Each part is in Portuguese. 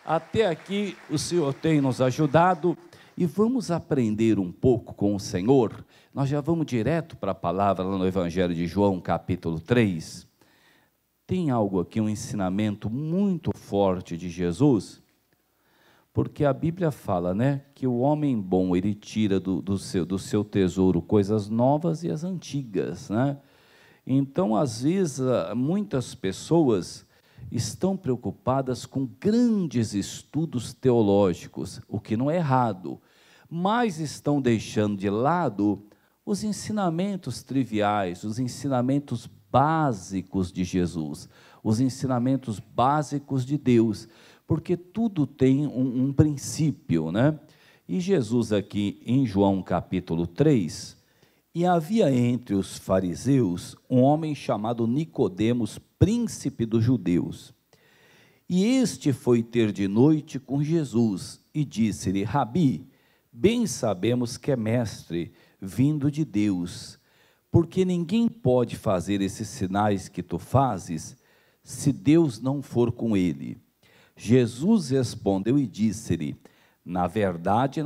Até aqui o Senhor tem nos ajudado e vamos aprender um pouco com o Senhor. Nós já vamos direto para a palavra lá no Evangelho de João, capítulo 3. Tem algo aqui, um ensinamento muito forte de Jesus, porque a Bíblia fala, né, que o homem bom, ele tira do seu tesouro coisas novas e as antigas, né? Então, às vezes, muitas pessoas estão preocupadas com grandes estudos teológicos, o que não é errado, mas estão deixando de lado os ensinamentos triviais, os ensinamentos básicos de Jesus, os ensinamentos básicos de Deus, porque tudo tem um princípio, né? E Jesus aqui em João capítulo 3, e havia entre os fariseus um homem chamado Nicodemos, príncipe dos judeus. E este foi ter de noite com Jesus e disse-lhe: Rabi, bem sabemos que é mestre, vindo de Deus, porque ninguém pode fazer esses sinais que tu fazes, se Deus não for com ele. Jesus respondeu e disse-lhe: na verdade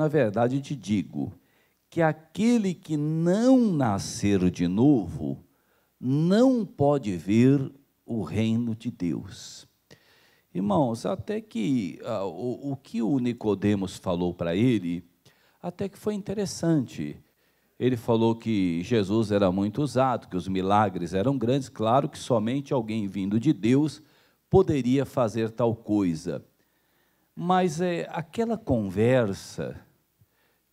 te digo, que aquele que não nascer de novo, não pode ver o reino de Deus. Irmãos, até que o que o Nicodemos falou para ele, até que foi interessante. Ele falou que Jesus era muito usado, que os milagres eram grandes, claro que somente alguém vindo de Deus poderia fazer tal coisa. Mas aquela conversa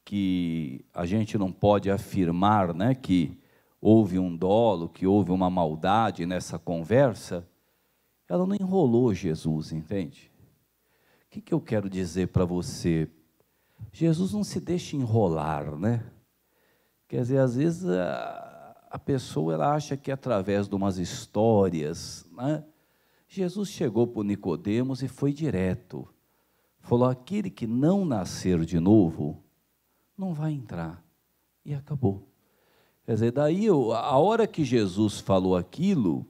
que a gente não pode afirmar, né, que houve um dolo, que houve uma maldade nessa conversa, ela não enrolou Jesus, entende? O que eu quero dizer para você? Jesus não se deixa enrolar, né? Quer dizer, às vezes a pessoa ela acha que através de umas histórias, né? Jesus chegou para o Nicodemos e foi direto. Falou: aquele que não nascer de novo, não vai entrar. E acabou. Quer dizer, daí a hora que Jesus falou aquilo,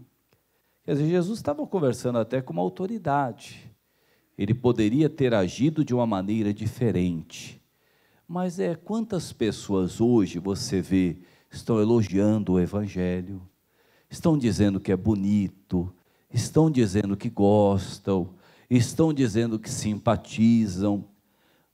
quer dizer, Jesus estava conversando até com uma autoridade. Ele poderia ter agido de uma maneira diferente. Mas quantas pessoas hoje você vê estão elogiando o Evangelho, estão dizendo que é bonito, estão dizendo que gostam, estão dizendo que simpatizam,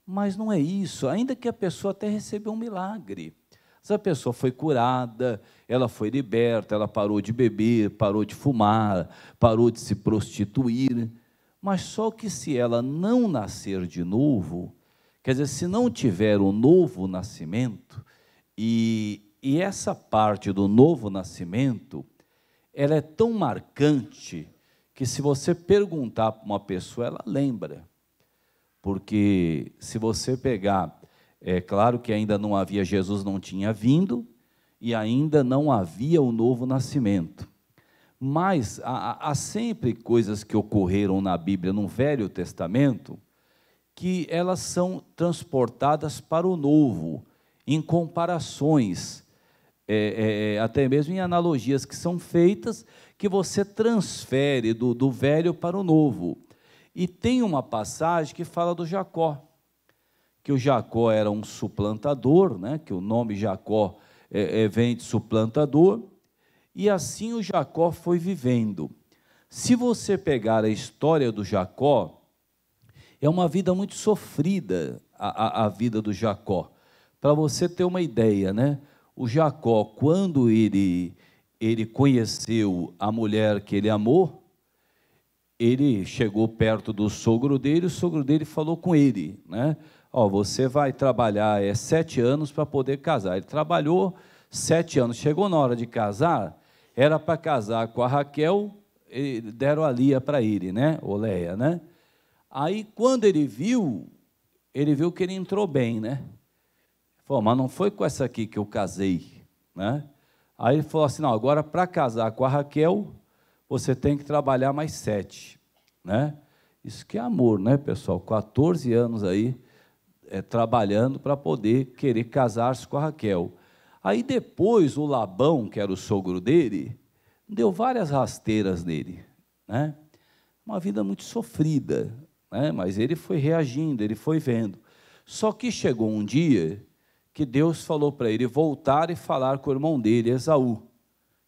mas não é isso, ainda que a pessoa até recebeu um milagre. Se a pessoa foi curada, ela foi liberta, ela parou de beber, parou de fumar, parou de se prostituir, mas só que se ela não nascer de novo, quer dizer, se não tiver o novo nascimento, e essa parte do novo nascimento, ela é tão marcante, que se você perguntar para uma pessoa, ela lembra. Porque se você pegar, é claro que ainda não havia, Jesus não tinha vindo, e ainda não havia o novo nascimento. Mas há sempre coisas que ocorreram na Bíblia, no Velho Testamento, que elas são transportadas para o novo, em comparações, até mesmo em analogias que são feitas, que você transfere do velho para o novo. E tem uma passagem que fala do Jacó, que o Jacó era um suplantador, né, que o nome Jacó vem de suplantador, e assim o Jacó foi vivendo. Se você pegar a história do Jacó, é uma vida muito sofrida, a vida do Jacó. Para você ter uma ideia, né, o Jacó, quando ele conheceu a mulher que ele amou, ele chegou perto do sogro dele, o sogro dele falou com ele, né? Ó, você vai trabalhar 7 anos para poder casar. Ele trabalhou 7 anos, chegou na hora de casar, era para casar com a Raquel, deram a Lia para ele, né? Ou Leia, né? Aí, quando ele viu que ele entrou bem, né? Falou: mas não foi com essa aqui que eu casei, né? Aí ele falou assim: não, agora para casar com a Raquel, você tem que trabalhar mais 7, né? Isso que é amor, né, pessoal? 14 anos aí, trabalhando para poder querer casar-se com a Raquel. Aí depois o Labão, que era o sogro dele, deu várias rasteiras nele, né? Uma vida muito sofrida. né? Mas ele foi reagindo, ele foi vendo. Só que chegou um dia que Deus falou para ele voltar e falar com o irmão dele, Esaú,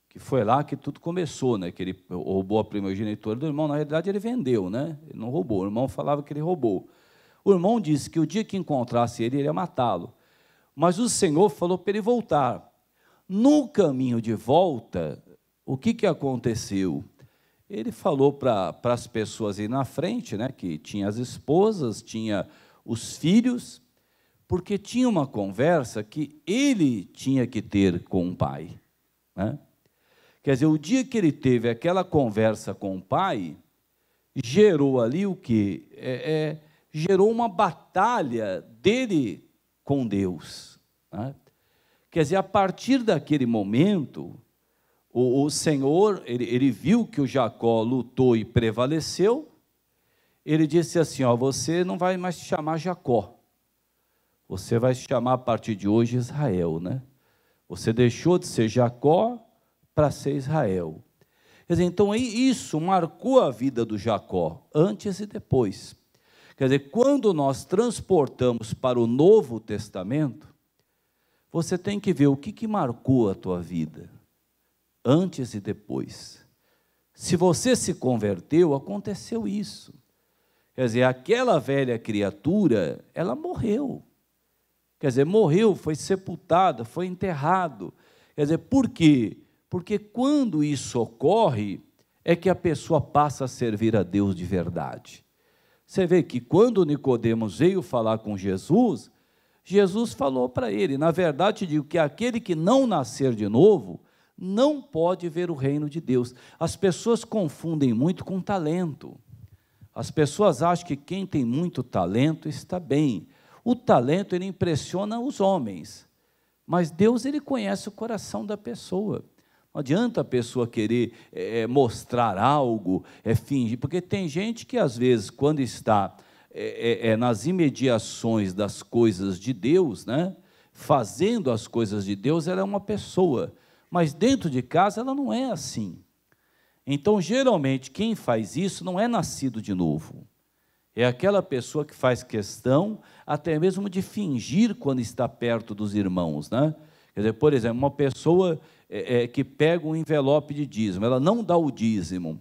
que foi lá que tudo começou, né? Que ele roubou a primogenitura do irmão. Na realidade ele vendeu, né? Ele não roubou, o irmão falava que ele roubou. O irmão disse que o dia que encontrasse ele ia matá-lo, mas o Senhor falou para ele voltar. No caminho de volta, o que aconteceu? Ele falou para as pessoas aí na frente, né, que tinha as esposas, tinha os filhos, porque tinha uma conversa que ele tinha que ter com o pai, né? Quer dizer, o dia que ele teve aquela conversa com o pai, gerou ali o quê? Gerou uma batalha dele com Deus, né? Quer dizer, a partir daquele momento, o Senhor, ele viu que o Jacó lutou e prevaleceu, ele disse assim, ó, você não vai mais se chamar Jacó, você vai se chamar a partir de hoje Israel, né? Você deixou de ser Jacó para ser Israel. Quer dizer, então isso marcou a vida do Jacó, antes e depois. Quer dizer, quando nós transportamos para o Novo Testamento, você tem que ver o que marcou a tua vida, antes e depois. Se você se converteu, aconteceu isso. Quer dizer, aquela velha criatura, ela morreu. Quer dizer, morreu, foi sepultada, foi enterrado. Quer dizer, por quê? Porque quando isso ocorre, é que a pessoa passa a servir a Deus de verdade. Você vê que quando Nicodemos veio falar com Jesus, Jesus falou para ele, na verdade, digo que aquele que não nascer de novo, não pode ver o reino de Deus. As pessoas confundem muito com talento. As pessoas acham que quem tem muito talento está bem. O talento, ele impressiona os homens, mas Deus, ele conhece o coração da pessoa. Não adianta a pessoa querer mostrar algo, fingir, porque tem gente que às vezes, quando está nas imediações das coisas de Deus, né, fazendo as coisas de Deus, ela é uma pessoa, mas dentro de casa ela não é assim. Então, geralmente, quem faz isso não é nascido de novo. É aquela pessoa que faz questão até mesmo de fingir quando está perto dos irmãos, né? Quer dizer, por exemplo, uma pessoa que pega um envelope de dízimo, ela não dá o dízimo,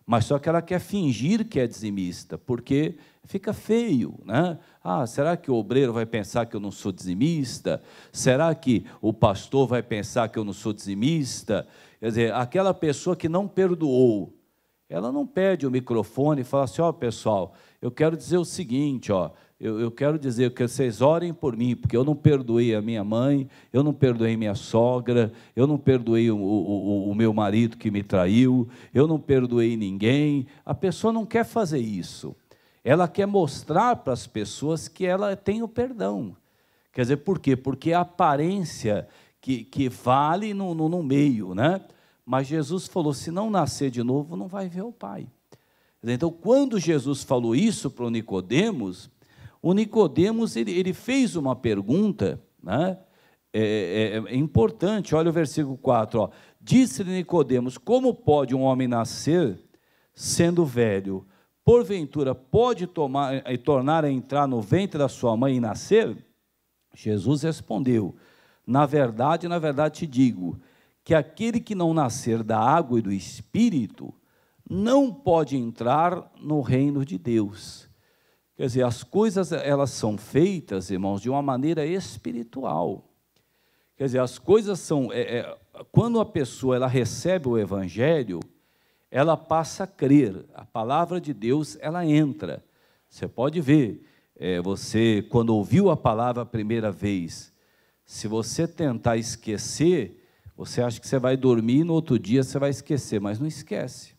mas só que ela quer fingir que é dizimista, porque fica feio, né? Ah, será que o obreiro vai pensar que eu não sou dizimista? Será que o pastor vai pensar que eu não sou dizimista? Quer dizer, aquela pessoa que não perdoou, ela não pede o microfone e fala assim, ó, pessoal, eu quero dizer o seguinte, ó, eu quero dizer que vocês orem por mim, porque eu não perdoei a minha mãe, eu não perdoei minha sogra, eu não perdoei o meu marido que me traiu, eu não perdoei ninguém. A pessoa não quer fazer isso. Ela quer mostrar para as pessoas que ela tem o perdão. Quer dizer, por quê? Porque a aparência que vale no meio, né? Mas Jesus falou, se não nascer de novo, não vai ver o Pai. Então, quando Jesus falou isso para o Nicodemos, ele fez uma pergunta, né? Importante, olha o versículo 4, ó. Disse-lhe Nicodemos, como pode um homem nascer sendo velho? Porventura pode tornar a entrar no ventre da sua mãe e nascer? Jesus respondeu, na verdade te digo, que aquele que não nascer da água e do Espírito, não pode entrar no reino de Deus. Quer dizer, as coisas, elas são feitas, irmãos, de uma maneira espiritual. Quer dizer, as coisas são, quando a pessoa ela recebe o Evangelho, ela passa a crer, a palavra de Deus, ela entra. Você pode ver, você, quando ouviu a palavra a primeira vez, se você tentar esquecer, você acha que você vai dormir e no outro dia você vai esquecer, mas não esquece.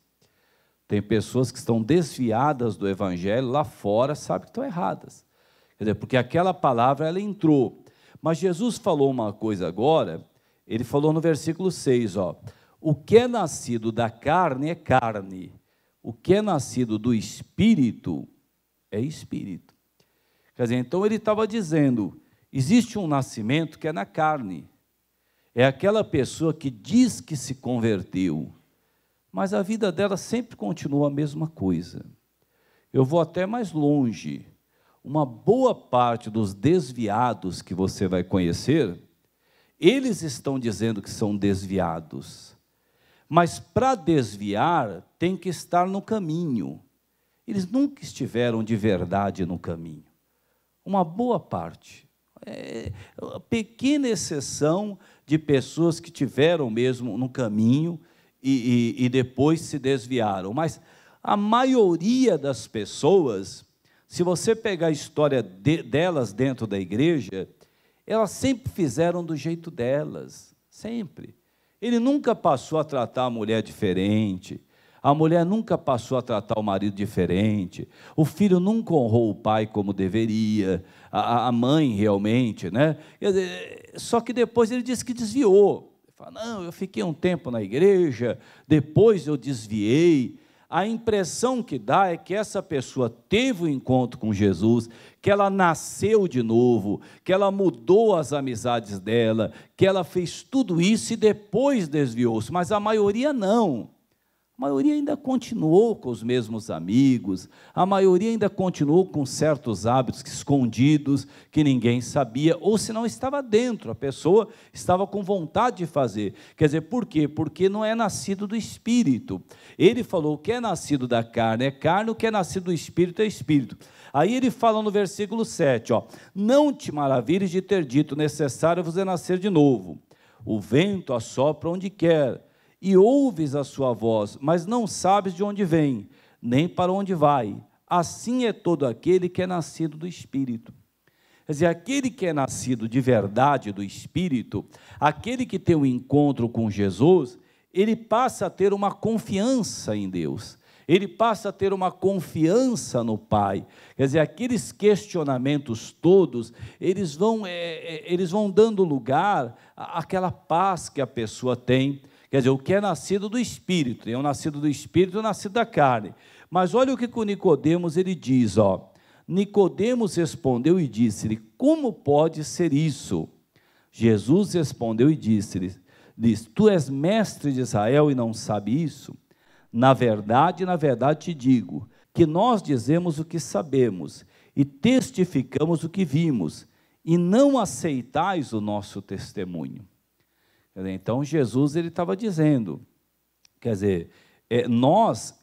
Tem pessoas que estão desviadas do Evangelho lá fora, sabem que estão erradas. Quer dizer, porque aquela palavra, ela entrou. Mas Jesus falou uma coisa agora, ele falou no versículo 6, ó, o que é nascido da carne é carne, o que é nascido do Espírito é Espírito. Quer dizer, então ele estava dizendo, existe um nascimento que é na carne, é aquela pessoa que diz que se converteu, mas a vida dela sempre continua a mesma coisa. Eu vou até mais longe. Uma boa parte dos desviados que você vai conhecer, eles estão dizendo que são desviados. Mas para desviar, tem que estar no caminho. Eles nunca estiveram de verdade no caminho. Uma boa parte. Pequena exceção de pessoas que tiveram mesmo no caminho e depois se desviaram. Mas a maioria das pessoas, se você pegar a história delas dentro da igreja, elas sempre fizeram do jeito delas, sempre. Ele nunca passou a tratar a mulher diferente, a mulher nunca passou a tratar o marido diferente, o filho nunca honrou o pai como deveria, a mãe realmente, né? Quer dizer, só que depois ele disse que desviou. Ele fala, não, eu fiquei um tempo na igreja, depois eu desviei. A impressão que dá é que essa pessoa teve um encontro com Jesus, que ela nasceu de novo, que ela mudou as amizades dela, que ela fez tudo isso e depois desviou-se, mas a maioria não. A maioria ainda continuou com os mesmos amigos, a maioria ainda continuou com certos hábitos escondidos, que ninguém sabia, ou se não estava dentro, a pessoa estava com vontade de fazer. Quer dizer, por quê? Porque não é nascido do Espírito. Ele falou, o que é nascido da carne é carne, o que é nascido do Espírito é Espírito. Aí ele fala no versículo 7, não te maravilhes de ter dito, necessário vos é nascer de novo. O vento assopra onde quer, e ouves a sua voz, mas não sabes de onde vem, nem para onde vai. Assim é todo aquele que é nascido do Espírito. Quer dizer, aquele que é nascido de verdade do Espírito, aquele que tem um encontro com Jesus, ele passa a ter uma confiança em Deus, ele passa a ter uma confiança no Pai. Quer dizer, aqueles questionamentos todos, eles vão dando lugar àquela paz que a pessoa tem. Quer dizer, o que é nascido do Espírito, tem o nascido do Espírito e o nascido da carne. Mas olha o que com Nicodemos ele diz, Nicodemos respondeu e disse-lhe, como pode ser isso? Jesus respondeu e disse-lhe, tu és mestre de Israel e não sabe isso? Na verdade te digo, que nós dizemos o que sabemos, e testificamos o que vimos, e não aceitais o nosso testemunho. Então, Jesus ele estava dizendo, quer dizer, nós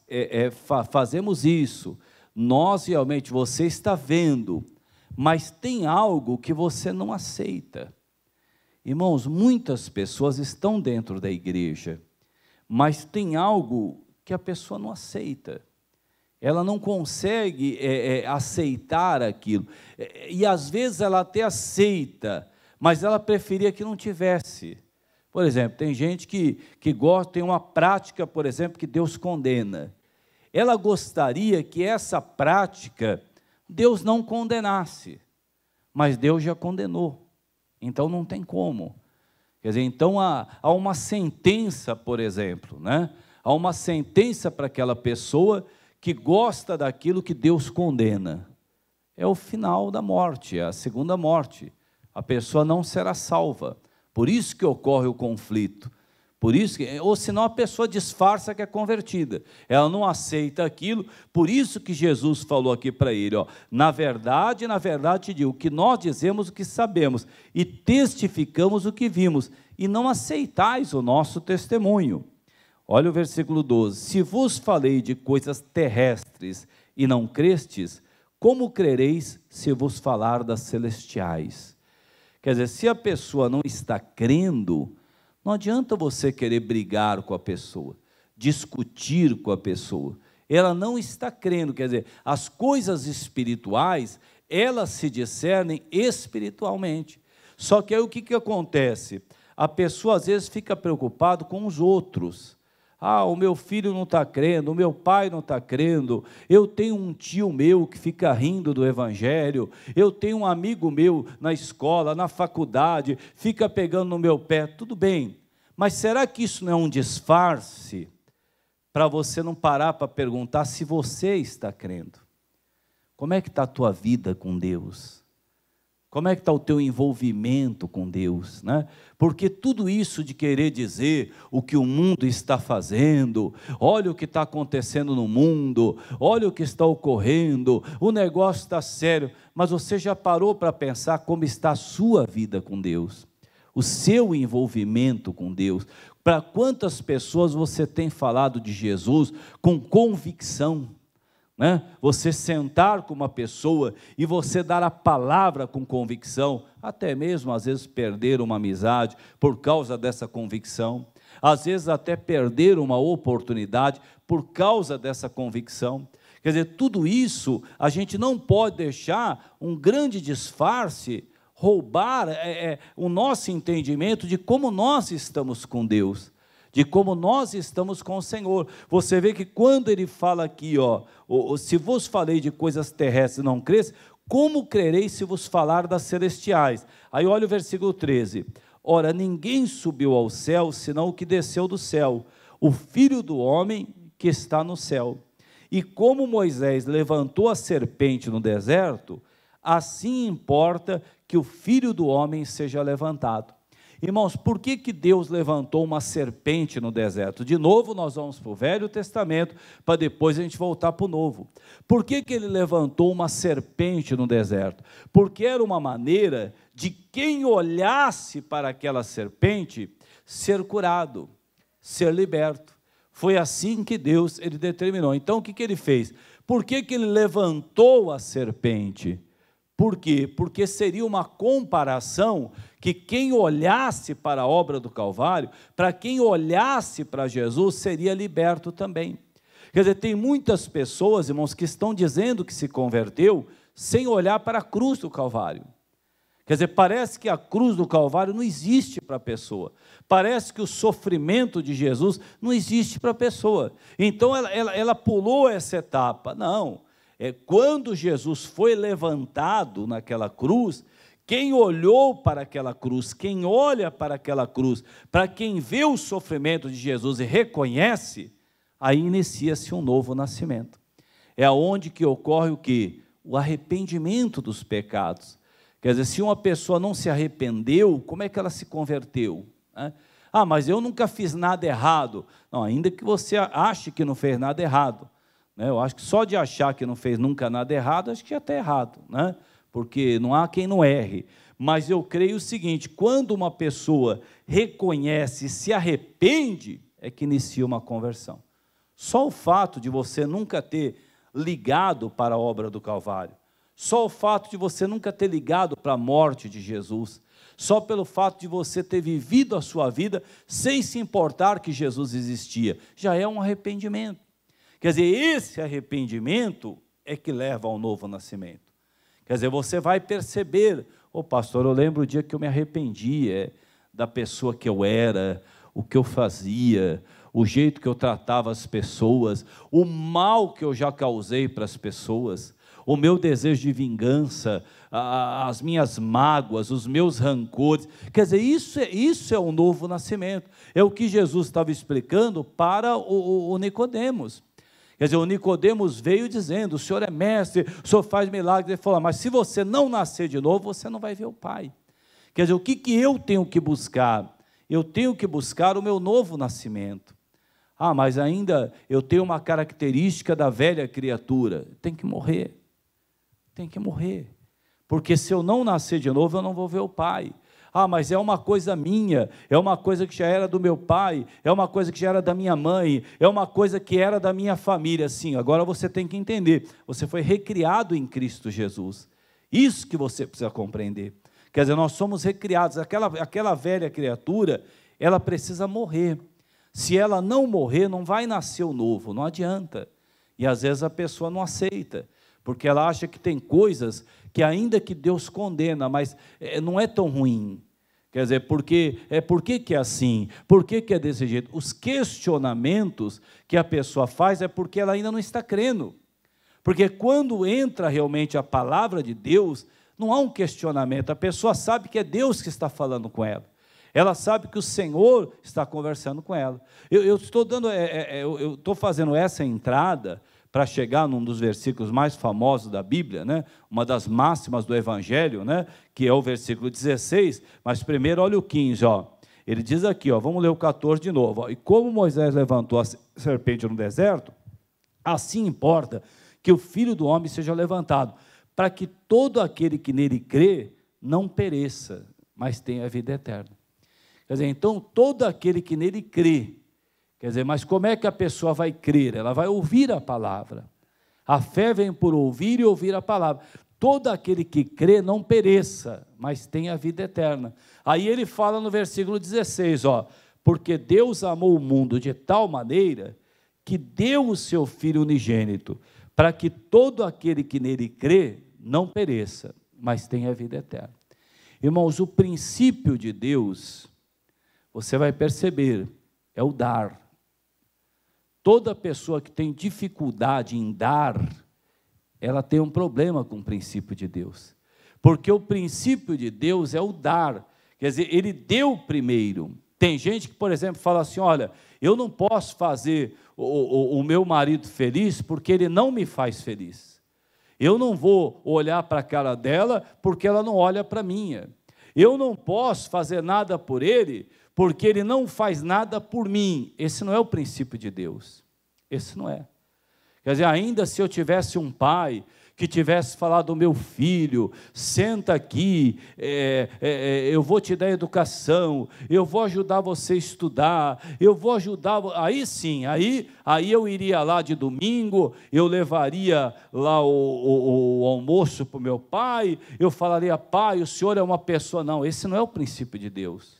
fazemos isso, nós realmente, você está vendo, mas tem algo que você não aceita. Irmãos, muitas pessoas estão dentro da igreja, mas tem algo que a pessoa não aceita. Ela não consegue aceitar aquilo, e às vezes ela até aceita, mas ela preferia que não tivesse. Por exemplo, tem gente que gosta, tem uma prática, por exemplo, que Deus condena. Ela gostaria que essa prática Deus não condenasse, mas Deus já condenou, então não tem como. Quer dizer, então há uma sentença, por exemplo, né? Há uma sentença para aquela pessoa que gosta daquilo que Deus condena. É o final da morte, é a segunda morte. A pessoa não será salva. Por isso que ocorre o conflito, por isso ou senão a pessoa disfarça que é convertida, ela não aceita aquilo, por isso que Jesus falou aqui para ele, na verdade te digo, que nós dizemos o que sabemos, e testificamos o que vimos, e não aceitais o nosso testemunho. Olha o versículo 12, se vos falei de coisas terrestres e não crestes, como crereis se vos falar das celestiais? Quer dizer, se a pessoa não está crendo, não adianta você querer brigar com a pessoa, discutir com a pessoa. Ela não está crendo, quer dizer, as coisas espirituais, elas se discernem espiritualmente. Só que aí o que acontece? A pessoa às vezes fica preocupada com os outros. O meu filho não está crendo, o meu pai não está crendo, eu tenho um tio meu que fica rindo do evangelho, eu tenho um amigo meu na escola, na faculdade, fica pegando no meu pé, tudo bem, mas será que isso não é um disfarce para você não parar para perguntar se você está crendo? Como é que está a tua vida com Deus? Como é que está o teu envolvimento com Deus, né? Porque tudo isso de querer dizer o que o mundo está fazendo, olha o que está acontecendo no mundo, olha o que está ocorrendo, o negócio está sério, mas você já parou para pensar como está a sua vida com Deus? O seu envolvimento com Deus? Para quantas pessoas você tem falado de Jesus com convicção? Né? Você sentar com uma pessoa e você dar a palavra com convicção, até mesmo às vezes perder uma amizade por causa dessa convicção, às vezes até perder uma oportunidade por causa dessa convicção. Quer dizer, tudo isso a gente não pode deixar um grande disfarce roubar o nosso entendimento de como nós estamos com Deus, de como nós estamos com o Senhor. Você vê que quando ele fala aqui, se vos falei de coisas terrestres e não crês, como crereis se vos falar das celestiais? Aí olha o versículo 13, ora, ninguém subiu ao céu, senão o que desceu do céu, o Filho do homem que está no céu. E como Moisés levantou a serpente no deserto, assim importa que o Filho do homem seja levantado. Irmãos, por que Deus levantou uma serpente no deserto? De novo nós vamos para o Velho Testamento, para depois a gente voltar para o Novo. Por que ele levantou uma serpente no deserto? Porque era uma maneira de quem olhasse para aquela serpente ser curado, ser liberto. Foi assim que Deus ele determinou. Então o que ele fez? Por que ele levantou a serpente? Por quê? Porque seria uma comparação que quem olhasse para a obra do Calvário, para quem olhasse para Jesus, seria liberto também. Quer dizer, tem muitas pessoas, irmãos, que estão dizendo que se converteu sem olhar para a cruz do Calvário. Quer dizer, parece que a cruz do Calvário não existe para a pessoa. Parece que o sofrimento de Jesus não existe para a pessoa. Então ela pulou essa etapa. Não. Quando Jesus foi levantado naquela cruz, quem olhou para aquela cruz, quem olha para aquela cruz, para quem vê o sofrimento de Jesus e reconhece, aí inicia-se um novo nascimento. É aonde que ocorre o quê? O arrependimento dos pecados. Quer dizer, se uma pessoa não se arrependeu, como é que ela se converteu? Ah, mas eu nunca fiz nada errado. Não, ainda que você ache que não fez nada errado. Eu acho que só de achar que não fez nunca nada errado, acho que já está errado, né? Porque não há quem não erre. Mas eu creio o seguinte, quando uma pessoa reconhece e se arrepende, é que inicia uma conversão. Só o fato de você nunca ter ligado para a obra do Calvário, só o fato de você nunca ter ligado para a morte de Jesus, só pelo fato de você ter vivido a sua vida sem se importar que Jesus existia, já é um arrependimento. Quer dizer, esse arrependimento é que leva ao novo nascimento. Quer dizer, você vai perceber, pastor, eu lembro o dia que eu me arrependi da pessoa que eu era, o que eu fazia, o jeito que eu tratava as pessoas, o mal que eu já causei para as pessoas, o meu desejo de vingança, as minhas mágoas, os meus rancores. Quer dizer, isso é o novo nascimento. É o que Jesus estava explicando para o Nicodemos. Quer dizer, o Nicodemos veio dizendo, o Senhor é mestre, o Senhor faz milagres. Ele falou, mas se você não nascer de novo, você não vai ver o Pai. Quer dizer, o que eu tenho que buscar? Eu tenho que buscar o meu novo nascimento. Ah, mas ainda eu tenho uma característica da velha criatura. Tem que morrer. Tem que morrer. Porque se eu não nascer de novo, eu não vou ver o Pai. Ah, mas é uma coisa minha, é uma coisa que já era do meu pai, é uma coisa que já era da minha mãe, é uma coisa que era da minha família. Sim, agora você tem que entender, você foi recriado em Cristo Jesus. Isso que você precisa compreender. Quer dizer, nós somos recriados, aquela velha criatura, ela precisa morrer. Se ela não morrer, não vai nascer o novo, não adianta. E às vezes a pessoa não aceita, porque ela acha que tem coisas que ainda que Deus condena, mas não é tão ruim. Quer dizer, por que é assim? Por que é desse jeito? Os questionamentos que a pessoa faz é porque ela ainda não está crendo. Porque quando entra realmente a palavra de Deus, não há um questionamento, a pessoa sabe que é Deus que está falando com ela. Ela sabe que o Senhor está conversando com ela. Eu estou fazendo essa entrada para chegar num dos versículos mais famosos da Bíblia, né? Uma das máximas do Evangelho, né? Que é o versículo 16, mas primeiro olha o 15, ó. Ele diz aqui, ó, vamos ler o 14 de novo, ó. E como Moisés levantou a serpente no deserto, assim importa que o Filho do Homem seja levantado, para que todo aquele que nele crê não pereça, mas tenha a vida eterna. Quer dizer, então, todo aquele que nele crê, quer dizer, mas como é que a pessoa vai crer? Ela vai ouvir a palavra. A fé vem por ouvir e ouvir a palavra. Todo aquele que crê não pereça, mas tenha a vida eterna. Aí ele fala no versículo 16, ó, porque Deus amou o mundo de tal maneira que deu o seu Filho unigênito, para que todo aquele que nele crê não pereça, mas tenha a vida eterna. Irmãos, o princípio de Deus, você vai perceber, é o dar. Toda pessoa que tem dificuldade em dar, ela tem um problema com o princípio de Deus. Porque o princípio de Deus é o dar. Quer dizer, ele deu primeiro. Tem gente que, por exemplo, fala assim, olha, eu não posso fazer o meu marido feliz porque ele não me faz feliz. Eu não vou olhar para a cara dela porque ela não olha para a minha. Eu não posso fazer nada por ele porque ele não faz nada por mim. Esse não é o princípio de Deus. Esse não é. Quer dizer, ainda se eu tivesse um pai que tivesse falado ao meu filho, senta aqui, eu vou te dar educação, eu vou ajudar você a estudar, eu vou ajudar, aí sim, aí eu iria lá de domingo, eu levaria lá o almoço para o meu pai, eu falaria, pai, o senhor é uma pessoa, não, esse não é o princípio de Deus.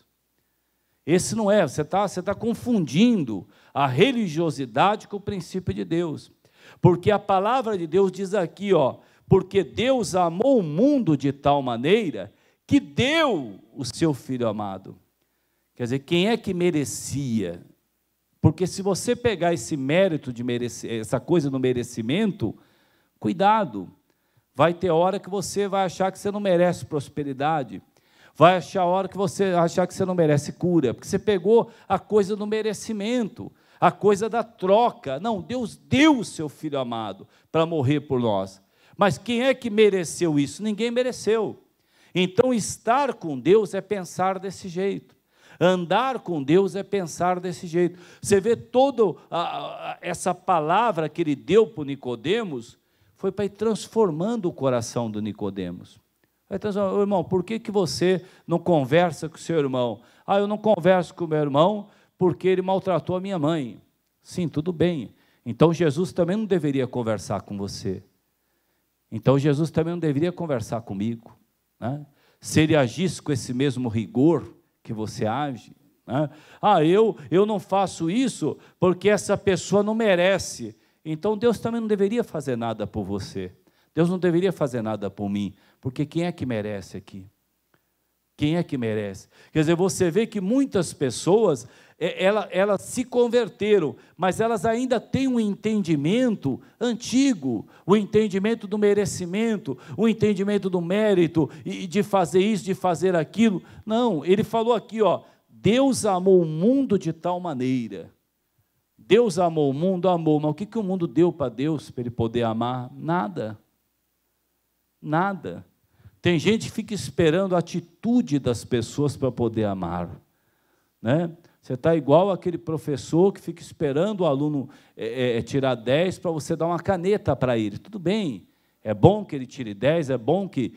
Esse não é, você tá confundindo a religiosidade com o princípio de Deus. Porque a palavra de Deus diz aqui, ó, porque Deus amou o mundo de tal maneira que deu o seu Filho amado. Quer dizer, quem é que merecia? Porque se você pegar esse mérito de merecer, essa coisa do merecimento, cuidado, vai ter hora que você vai achar que você não merece prosperidade, vai achar a hora que você achar que você não merece cura, porque você pegou a coisa do merecimento, a coisa da troca. Não, Deus deu o seu Filho amado para morrer por nós. Mas quem é que mereceu isso? Ninguém mereceu. Então, estar com Deus é pensar desse jeito. Andar com Deus é pensar desse jeito. Você vê toda essa palavra que ele deu para o Nicodemos, foi para ir transformando o coração do Nicodemos. Então, irmão, por que você não conversa com o seu irmão? Ah, eu não converso com o meu irmão porque ele maltratou a minha mãe. Sim, tudo bem. Então Jesus também não deveria conversar com você. Então Jesus também não deveria conversar comigo, né? Se ele agisse com esse mesmo rigor que você age, né? Ah, eu não faço isso porque essa pessoa não merece. Então Deus também não deveria fazer nada por você. Deus não deveria fazer nada por mim, porque quem é que merece aqui? Quem é que merece? Quer dizer, você vê que muitas pessoas, elas se converteram, mas elas ainda têm um entendimento antigo, o entendimento do merecimento, o entendimento do mérito, e de fazer isso, de fazer aquilo. Não, ele falou aqui, ó, Deus amou o mundo de tal maneira. Deus amou o mundo, amou, mas o que o mundo deu para Deus, para ele poder amar? Nada. Nada. Tem gente que fica esperando a atitude das pessoas para poder amar, né? Você está igual aquele professor que fica esperando o aluno tirar 10 para você dar uma caneta para ele. Tudo bem, é bom que ele tire 10, é bom que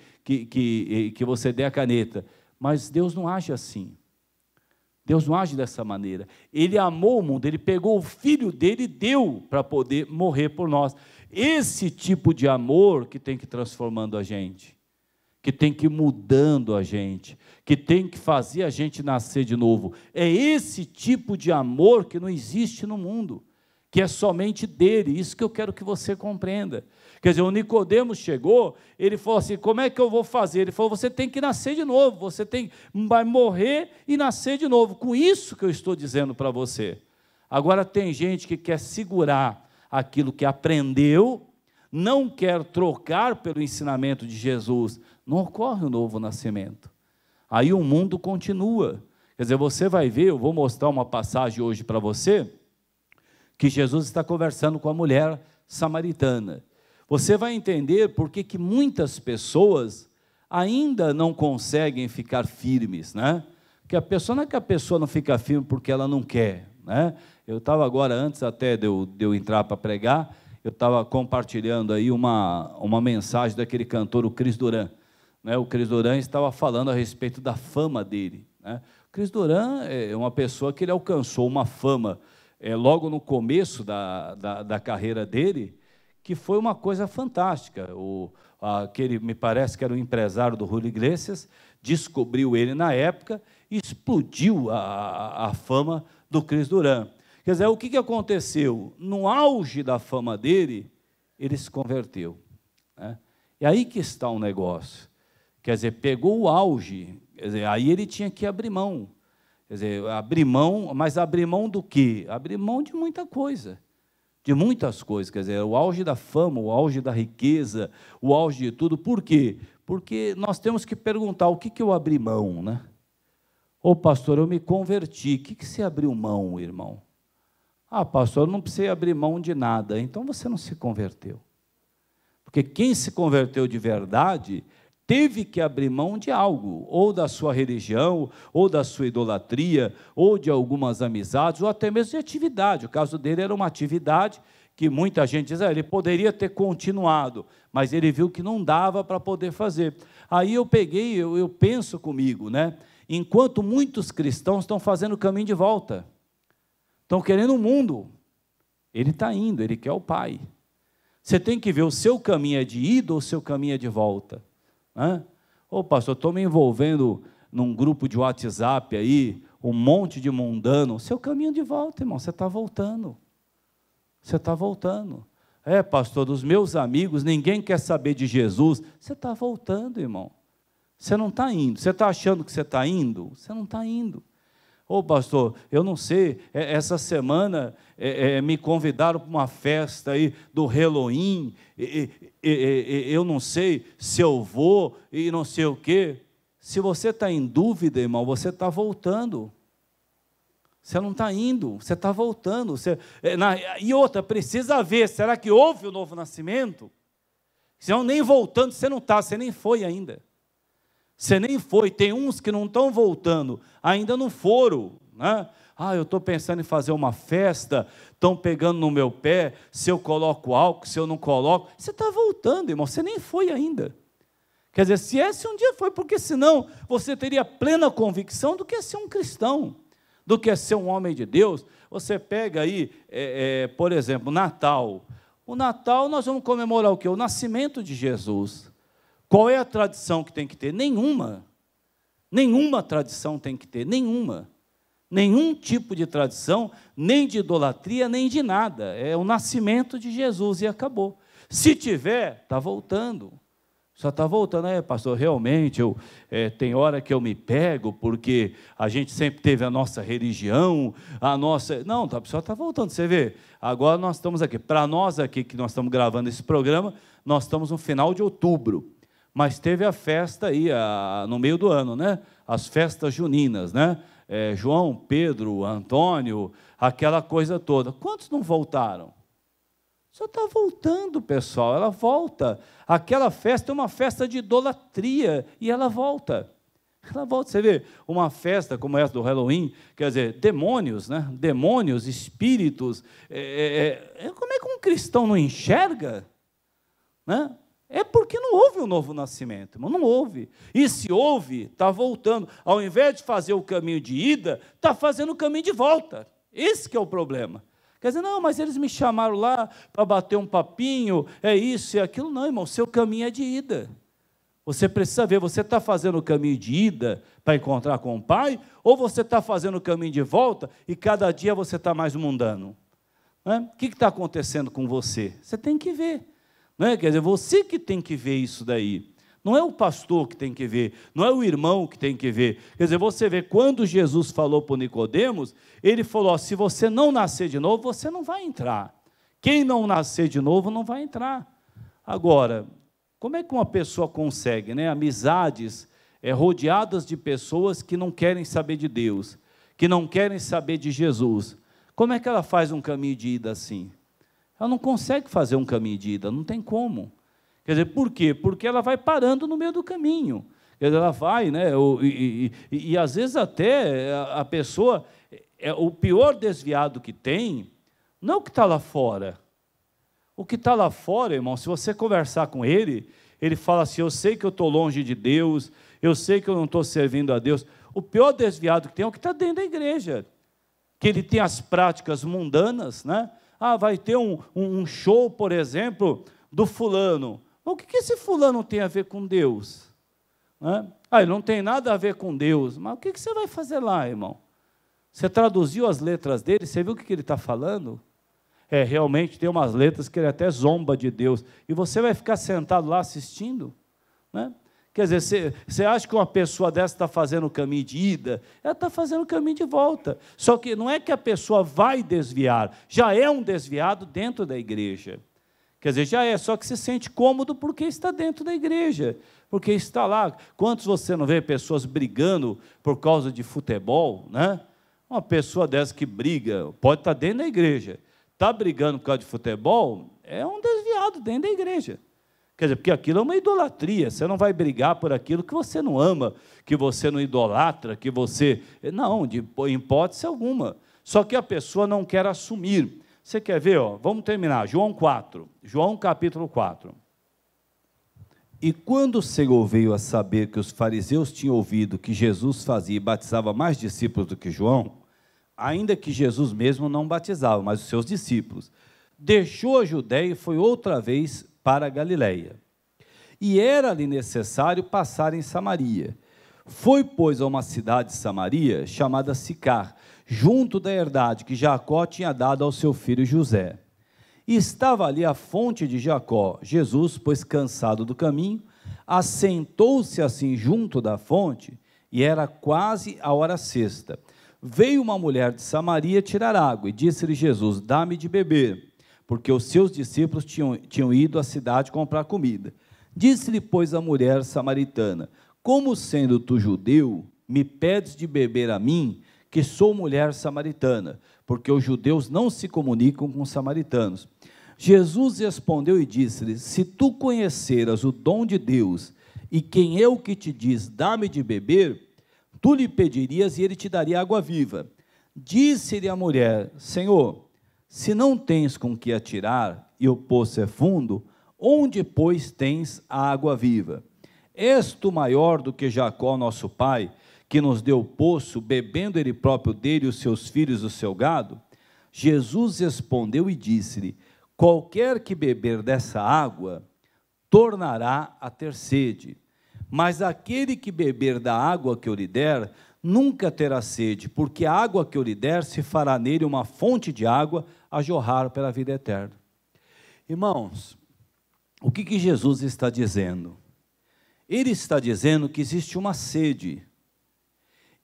você dê a caneta, mas Deus não age assim. Deus não age dessa maneira. Ele amou o mundo, ele pegou o Filho dele e deu para poder morrer por nós. Esse tipo de amor que tem que ir transformando a gente, que tem que ir mudando a gente, que tem que fazer a gente nascer de novo. É esse tipo de amor que não existe no mundo, que é somente dele. Isso que eu quero que você compreenda. Quer dizer, o Nicodemos chegou, ele falou assim, como é que eu vou fazer? Ele falou, você tem que nascer de novo, vai morrer e nascer de novo. Com isso que eu estou dizendo para você. Agora tem gente que quer segurar aquilo que aprendeu, não quer trocar pelo ensinamento de Jesus, não ocorre um novo nascimento. Aí o mundo continua. Quer dizer, você vai ver, eu vou mostrar uma passagem hoje para você, que Jesus está conversando com a mulher samaritana. Você vai entender por que muitas pessoas ainda não conseguem ficar firmes, né? Que a pessoa não é que a pessoa não fica firme porque ela não quer, né? Eu estava agora, antes até de eu entrar para pregar, eu estava compartilhando aí uma mensagem daquele cantor, o Cris Duran, né? O Cris Duran estava falando a respeito da fama dele, né? O Cris Duran é uma pessoa que ele alcançou uma fama logo no começo da carreira dele, que foi uma coisa fantástica. Aquele, me parece que era o empresário do Julio Iglesias, descobriu ele na época e explodiu a fama do Cris Duran. Quer dizer, o que aconteceu? No auge da fama dele, ele se converteu, né? E aí que está o negócio. Quer dizer, pegou o auge, quer dizer, aí ele tinha que abrir mão. Quer dizer, abrir mão, mas abrir mão do quê? Abrir mão de muita coisa. De muitas coisas, quer dizer, o auge da fama, o auge da riqueza, o auge de tudo. Por quê? Porque nós temos que perguntar, o que eu abri mão, né? Ô pastor, eu me converti, o que você abriu mão, irmão? Ah, pastor, eu não precisei abrir mão de nada, então você não se converteu. Porque quem se converteu de verdade teve que abrir mão de algo, ou da sua religião, ou da sua idolatria, ou de algumas amizades, ou até mesmo de atividade. O caso dele era uma atividade que muita gente diz, ele poderia ter continuado, mas ele viu que não dava para poder fazer. Aí eu penso comigo, né? Enquanto muitos cristãos estão fazendo o caminho de volta, estão querendo o mundo, ele está indo, ele quer o Pai. Você tem que ver, o seu caminho é de ida ou o seu caminho é de volta? Ô pastor, estou me envolvendo num grupo de WhatsApp aí, um monte de mundano. O seu caminho de volta, irmão, você está voltando. Você está voltando. Pastor, dos meus amigos, ninguém quer saber de Jesus. Você está voltando, irmão. Você não está indo. Você está achando que você está indo? Você não está indo. Ô pastor, eu não sei, essa semana me convidaram para uma festa aí do Halloween, eu não sei se eu vou e não sei o quê. Se você está em dúvida, irmão, você está voltando. Você não está indo, você está voltando. E outra, precisa ver, será que houve o novo nascimento? Senão nem voltando, você não está, você nem foi ainda. Você nem foi, tem uns que não estão voltando, ainda não foram, né? Eu estou pensando em fazer uma festa, estão pegando no meu pé, se eu coloco álcool, se eu não coloco. Você está voltando, irmão, você nem foi ainda. Quer dizer, se esse um dia foi, porque senão você teria plena convicção do que é ser um cristão, do que é ser um homem de Deus. Você pega aí, por exemplo, Natal. O Natal nós vamos comemorar o quê? O nascimento de Jesus. Qual é a tradição que tem que ter? Nenhuma. Nenhuma tradição tem que ter, nenhuma. Nenhum tipo de tradição, nem de idolatria, nem de nada. É o nascimento de Jesus e acabou. Se tiver, está voltando. Só está voltando. Pastor, realmente, tem hora que eu me pego, porque a gente sempre teve a nossa religião, a nossa... Não, só está voltando. Você vê, agora nós estamos aqui. Para nós aqui, que nós estamos gravando esse programa, nós estamos no final de outubro. Mas teve a festa aí, no meio do ano, né? As festas juninas, né? João, Pedro, Antônio, aquela coisa toda. Quantos não voltaram? Só está voltando, pessoal, ela volta. Aquela festa é uma festa de idolatria, e ela volta. Ela volta, você vê, uma festa como essa do Halloween, quer dizer, demônios, né? Demônios, espíritos. Como é que um cristão não enxerga? Né? É porque não houve um novo nascimento, irmão, não houve. E se houve, está voltando. Ao invés de fazer o caminho de ida, está fazendo o caminho de volta. Esse que é o problema. Quer dizer, não, mas eles me chamaram lá para bater um papinho, é isso e aquilo. Não, irmão, seu caminho é de ida. Você precisa ver, você está fazendo o caminho de ida para encontrar com o Pai, ou você está fazendo o caminho de volta e cada dia você está mais mundano? Né? O que está acontecendo com você? Você tem que ver. Não é? Quer dizer, você que tem que ver isso daí. Não é o pastor que tem que ver, não é o irmão que tem que ver. Quer dizer, você vê, quando Jesus falou para o Nicodemos, ele falou, se você não nascer de novo, você não vai entrar. Quem não nascer de novo não vai entrar. Agora, como é que uma pessoa consegue, né? Amizades rodeadas de pessoas que não querem saber de Deus, que não querem saber de Jesus. Como é que ela faz um caminho de ida assim? Ela não consegue fazer um caminho de ida, não tem como. Quer dizer, por quê? Porque ela vai parando no meio do caminho. Quer dizer, ela vai, né? E às vezes até a pessoa, o pior desviado que tem, não é o que está lá fora. O que está lá fora, irmão, se você conversar com ele, ele fala assim, eu sei que eu estou longe de Deus, eu sei que eu não estou servindo a Deus. O pior desviado que tem é o que está dentro da igreja, que ele tem as práticas mundanas, né? Ah, vai ter um show, por exemplo, do fulano. O que esse fulano tem a ver com Deus? Né? Ah, ele não tem nada a ver com Deus. Mas o que você vai fazer lá, irmão? Você traduziu as letras dele, você viu o que ele está falando? Realmente tem umas letras que ele até zomba de Deus. E você vai ficar sentado lá assistindo? Né? Quer dizer, você acha que uma pessoa dessa está fazendo o caminho de ida? Ela está fazendo o caminho de volta. Só que não é que a pessoa vai desviar, já é um desviado dentro da igreja. Quer dizer, já é, só que se sente cômodo porque está dentro da igreja, porque está lá. Quantos você não vê pessoas brigando por causa de futebol, né? Uma pessoa dessa que briga, pode estar dentro da igreja, está brigando por causa de futebol, é um desviado dentro da igreja. Quer dizer, porque aquilo é uma idolatria, você não vai brigar por aquilo que você não ama, que você não idolatra, que você... Não, em hipótese alguma. Só que a pessoa não quer assumir. Você quer ver? Ó, vamos terminar, João 4, João capítulo 4. E quando o Senhor veio a saber que os fariseus tinham ouvido que Jesus fazia e batizava mais discípulos do que João, ainda que Jesus mesmo não batizava, mas os seus discípulos, deixou a Judéia e foi outra vez para a Galiléia. E era-lhe necessário passar em Samaria. Foi, pois, a uma cidade de Samaria, chamada Sicar, junto da herdade que Jacó tinha dado ao seu filho José. E estava ali a fonte de Jacó. Jesus, pois cansado do caminho, assentou-se assim junto da fonte, e era quase a hora sexta. Veio uma mulher de Samaria tirar água, e disse-lhe Jesus, dá-me de beber, porque os seus discípulos tinham ido à cidade comprar comida. Disse-lhe, pois, a mulher samaritana, como sendo tu judeu, me pedes de beber a mim, que sou mulher samaritana, porque os judeus não se comunicam com os samaritanos. Jesus respondeu e disse-lhe, se tu conheceras o dom de Deus, e quem é o que te diz, dá-me de beber, tu lhe pedirias e ele te daria água viva. Disse-lhe a mulher, Senhor, se não tens com que atirar, e o poço é fundo, onde, pois, tens a água viva? És tu maior do que Jacó, nosso pai, que nos deu o poço, bebendo ele próprio dele, os seus filhos, o seu gado? Jesus respondeu e disse-lhe, qualquer que beber dessa água, tornará a ter sede, mas aquele que beber da água que eu lhe der, nunca terá sede, porque a água que eu lhe der se fará nele uma fonte de água a jorrar pela vida eterna. Irmãos, o que Jesus está dizendo? Ele está dizendo que existe uma sede,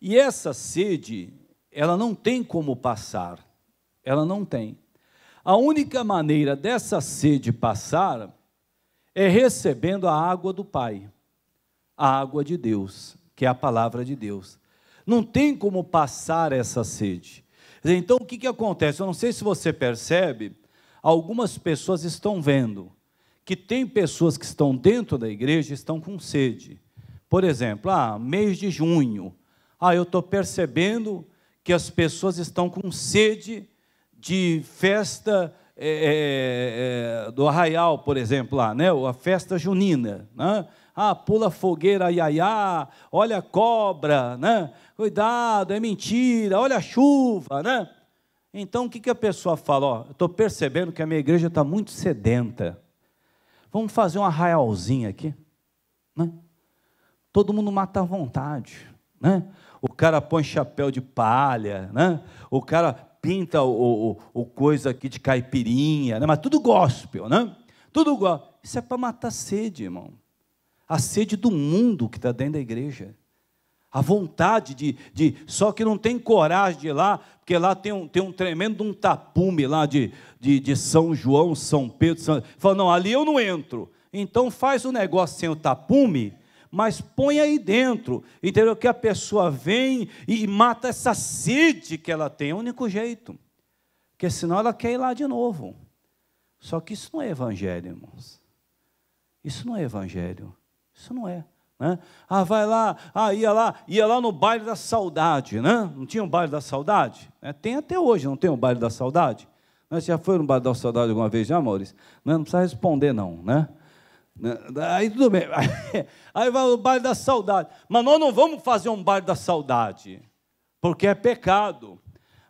e essa sede, ela não tem como passar, ela não tem. A única maneira dessa sede passar é recebendo a água do Pai, a água de Deus, que é a palavra de Deus. Não tem como passar essa sede. Então, o que acontece? Eu não sei se você percebe, algumas pessoas estão vendo que tem pessoas que estão dentro da igreja e estão com sede. Por exemplo, mês de junho, eu estou percebendo que as pessoas estão com sede de festa do Arraial, por exemplo, lá, né? A festa junina, né? Pula fogueira, iaiá, olha a cobra, né? Cuidado, é mentira, olha a chuva, né? Então, o que a pessoa fala? Eu estou percebendo que a minha igreja está muito sedenta. Vamos fazer um arraialzinho aqui, né? Todo mundo mata à vontade, né? O cara põe chapéu de palha, né? O cara pinta o coisa aqui de caipirinha, né? Mas tudo gospel, né? Tudo gospel. Isso é para matar sede, irmão. A sede do mundo que está dentro da igreja. A vontade só que não tem coragem de ir lá, porque lá tem um tremendo tapume lá de São João, São Pedro. Fala, não, ali eu não entro. Então faz o negócio sem o tapume, mas põe aí dentro, entendeu? Que a pessoa vem e mata essa sede que ela tem, é o único jeito, porque senão ela quer ir lá de novo. Só que isso não é evangelho, irmãos. Isso não é evangelho. Isso não é. Né? Vai lá, ia lá no baile da saudade, né? Não tinha um baile da saudade? Tem até hoje, não tem um baile da saudade? Você já foi no baile da saudade alguma vez, já, Maurício? Não precisa responder, não, né? Aí tudo bem, aí vai o baile da saudade, mas nós não vamos fazer um baile da saudade, porque é pecado,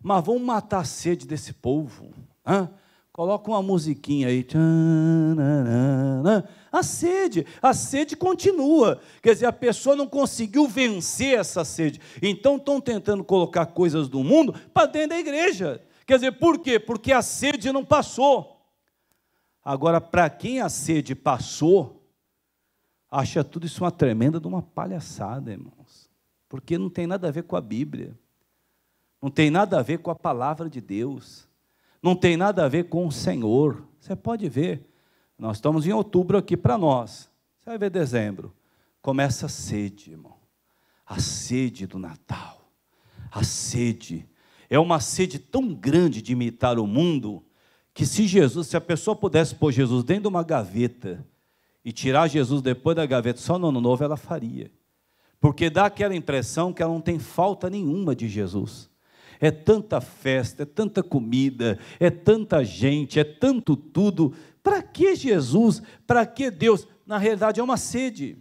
mas vamos matar a sede desse povo, hein? Coloca uma musiquinha aí, a sede continua, quer dizer, a pessoa não conseguiu vencer essa sede, então estão tentando colocar coisas do mundo para dentro da igreja, quer dizer, por quê? Porque a sede não passou. Agora, para quem a sede passou, acha tudo isso uma tremenda de uma palhaçada, irmãos, porque não tem nada a ver com a Bíblia, não tem nada a ver com a palavra de Deus, não tem nada a ver com o Senhor. Você pode ver, nós estamos em outubro aqui para nós, você vai ver dezembro, começa a sede, irmão, a sede do Natal, a sede, é uma sede tão grande de imitar o mundo, que se a pessoa pudesse pôr Jesus dentro de uma gaveta e tirar Jesus depois da gaveta, só no ano novo ela faria. Porque dá aquela impressão que ela não tem falta nenhuma de Jesus. É tanta festa, é tanta comida, é tanta gente, é tanto tudo. Para que Jesus? Para que Deus? Na realidade é uma sede.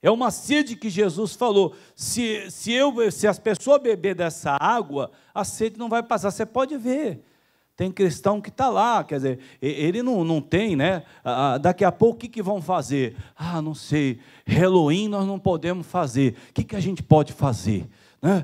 É uma sede que Jesus falou. Se as pessoas beberem dessa água, a sede não vai passar. Você pode ver. Tem cristão que está lá, quer dizer, ele não tem, né? Daqui a pouco o que vão fazer? Não sei, Halloween nós não podemos fazer. O que a gente pode fazer? Né?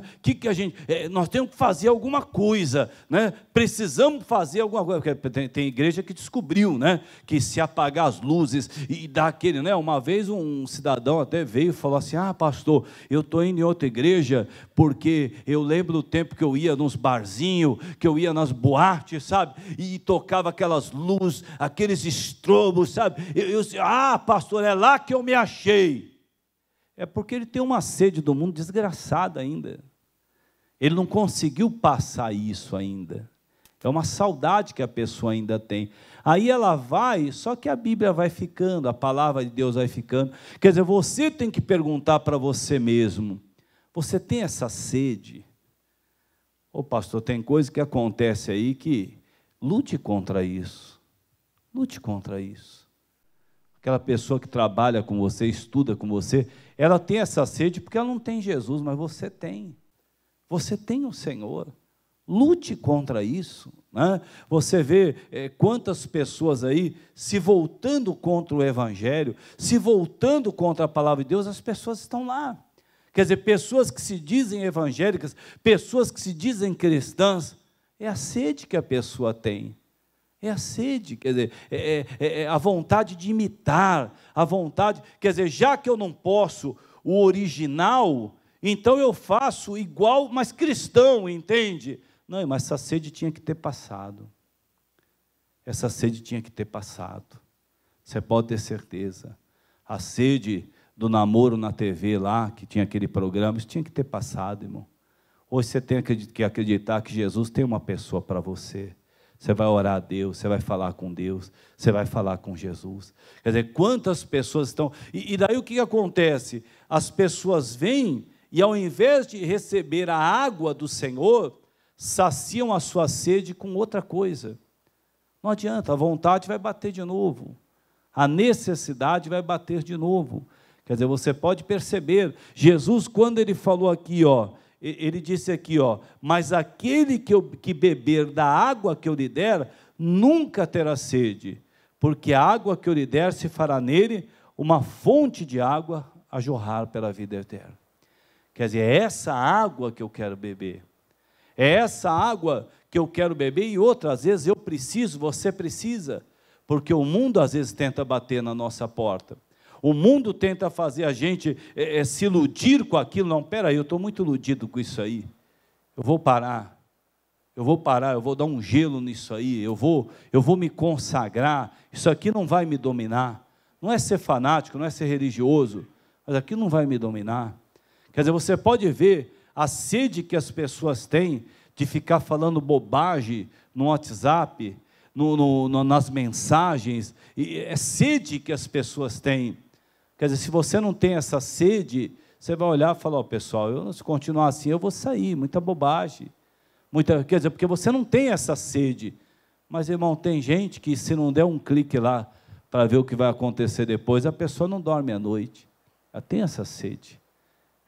Nós temos que fazer alguma coisa, né? Precisamos fazer alguma coisa, porque tem igreja que descobriu, né? Que se apagar as luzes e dar aquele, né? Uma vez um cidadão até veio e falou assim, pastor, eu estou indo em outra igreja, porque eu lembro do tempo que eu ia nos barzinhos, que eu ia nas boates, sabe? E tocava aquelas luzes, aqueles estrobos, sabe? Pastor, é lá que eu me achei. É porque ele tem uma sede do mundo desgraçada ainda. Ele não conseguiu passar isso ainda. É uma saudade que a pessoa ainda tem. Aí ela vai, só que a Bíblia vai ficando, a palavra de Deus vai ficando. Quer dizer, você tem que perguntar para você mesmo, você tem essa sede? Pastor, tem coisa que acontece aí que lute contra isso. Lute contra isso. Aquela pessoa que trabalha com você, estuda com você, ela tem essa sede porque ela não tem Jesus, mas você tem. Você tem o Senhor. Lute contra isso. Né? Você vê quantas pessoas aí se voltando contra o Evangelho, se voltando contra a palavra de Deus, as pessoas estão lá. Quer dizer, pessoas que se dizem evangélicas, pessoas que se dizem cristãs, é a sede que a pessoa tem. É a sede, quer dizer, é a vontade de imitar, a vontade, quer dizer, já que eu não posso o original, então eu faço igual, mas cristão, entende? Não, mas essa sede tinha que ter passado. Essa sede tinha que ter passado. Você pode ter certeza. A sede do namoro na TV lá, que tinha aquele programa, isso tinha que ter passado, irmão. Hoje você tem que acreditar que Jesus tem uma pessoa para você. Você vai orar a Deus, você vai falar com Deus, você vai falar com Jesus. Quer dizer, quantas pessoas estão... E daí o que acontece? As pessoas vêm e ao invés de receber a água do Senhor, saciam a sua sede com outra coisa. Não adianta, a vontade vai bater de novo. A necessidade vai bater de novo. Quer dizer, você pode perceber, Jesus, quando ele falou aqui, ele disse aqui, mas aquele que beber da água que eu lhe der, nunca terá sede, porque a água que eu lhe der se fará nele uma fonte de água a jorrar pela vida eterna. Quer dizer, é essa água que eu quero beber, é essa água que eu quero beber, e outras vezes eu preciso, você precisa, porque o mundo às vezes tenta bater na nossa porta. O mundo tenta fazer a gente se iludir com aquilo. Não, peraí, eu estou muito iludido com isso aí. Eu vou parar, eu vou dar um gelo nisso aí, eu vou me consagrar, isso aqui não vai me dominar. Não é ser fanático, não é ser religioso, mas aqui não vai me dominar. Quer dizer, você pode ver a sede que as pessoas têm de ficar falando bobagem no WhatsApp, nas mensagens, é sede que as pessoas têm. Quer dizer, se você não tem essa sede, você vai olhar e falar, pessoal, se continuar assim, eu vou sair, muita bobagem. Quer dizer, porque você não tem essa sede. Mas, irmão, tem gente que se não der um clique lá, para ver o que vai acontecer depois, a pessoa não dorme à noite. Ela tem essa sede.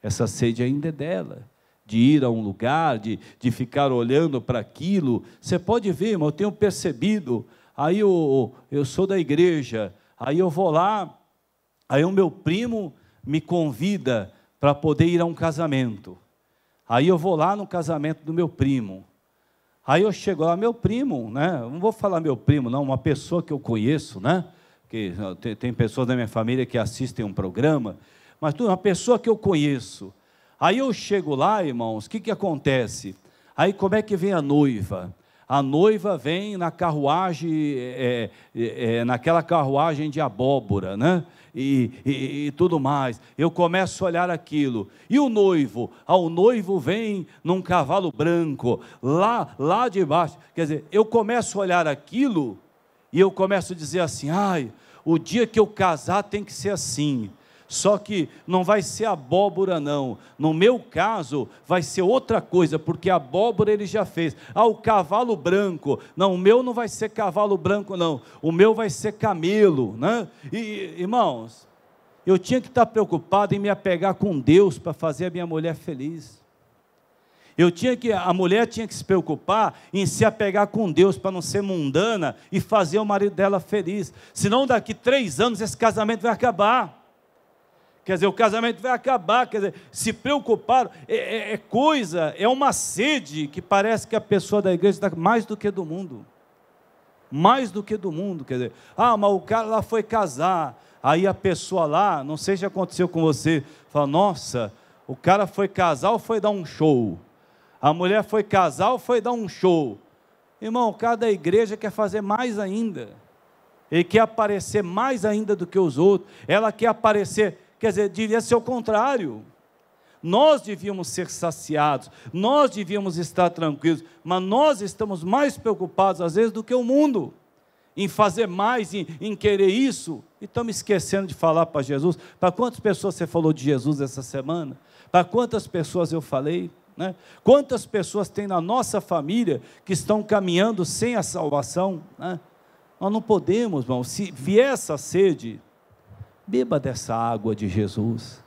Essa sede ainda é dela, de ir a um lugar, de ficar olhando para aquilo. Você pode ver, irmão, eu tenho percebido, aí eu sou da igreja, aí eu vou lá, aí o meu primo me convida para poder ir a um casamento. Aí eu vou lá no casamento do meu primo. Aí eu chego lá, meu primo, né? Não vou falar meu primo, não, uma pessoa que eu conheço, né? Que tem pessoas da minha família que assistem um programa, mas uma pessoa que eu conheço. Aí eu chego lá, irmãos, o que acontece? Aí como é que vem a noiva? A noiva vem na carruagem, naquela carruagem de abóbora, né? E tudo mais. Eu começo a olhar aquilo. E o noivo? O noivo vem num cavalo branco, lá de baixo. Quer dizer, eu começo a olhar aquilo e eu começo a dizer assim, o dia que eu casar tem que ser assim. Só que não vai ser abóbora não, no meu caso vai ser outra coisa, porque a abóbora ele já fez. O cavalo branco, não, o meu não vai ser cavalo branco não, o meu vai ser camelo, né? E, irmãos, eu tinha que estar preocupado em me apegar com Deus para fazer a minha mulher feliz. A mulher tinha que se preocupar em se apegar com Deus para não ser mundana e fazer o marido dela feliz, senão daqui 3 anos esse casamento vai acabar. Quer dizer, o casamento vai acabar, quer dizer, se preocuparam, é uma sede que parece que a pessoa da igreja está mais do que do mundo, quer dizer, mas o cara lá foi casar, aí a pessoa lá, não sei se aconteceu com você, fala, nossa, o cara foi casar ou foi dar um show? A mulher foi casar ou foi dar um show? Irmão, o cara da igreja quer fazer mais ainda, ele quer aparecer mais ainda do que os outros, ela quer aparecer. Quer dizer, devia ser o contrário. Nós devíamos ser saciados, nós devíamos estar tranquilos, mas nós estamos mais preocupados, às vezes, do que o mundo, em fazer mais, em querer isso, e estamos esquecendo de falar para Jesus. Para quantas pessoas você falou de Jesus essa semana? Para quantas pessoas eu falei? Né? Quantas pessoas tem na nossa família que estão caminhando sem a salvação? Né? Nós não podemos, irmão, se vier essa sede, beba dessa água de Jesus,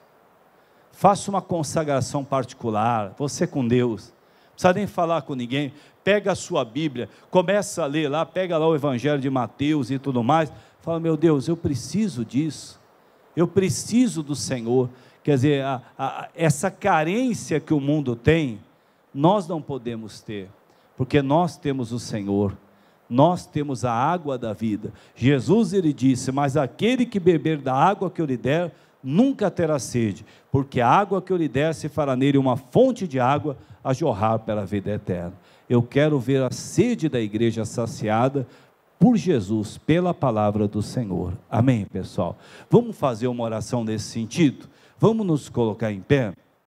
faça uma consagração particular, você com Deus, não precisa nem falar com ninguém, pega a sua Bíblia, começa a ler lá, pega lá o Evangelho de Mateus e tudo mais, fala, meu Deus, eu preciso disso, eu preciso do Senhor. Quer dizer, essa carência que o mundo tem, nós não podemos ter, porque nós temos o Senhor, nós temos a água da vida. Jesus, ele disse, mas aquele que beber da água que eu lhe der, nunca terá sede, porque a água que eu lhe der se fará nele uma fonte de água a jorrar para a vida eterna. Eu quero ver a sede da igreja saciada por Jesus, pela palavra do Senhor. Amém, pessoal? Vamos fazer uma oração nesse sentido? Vamos nos colocar em pé?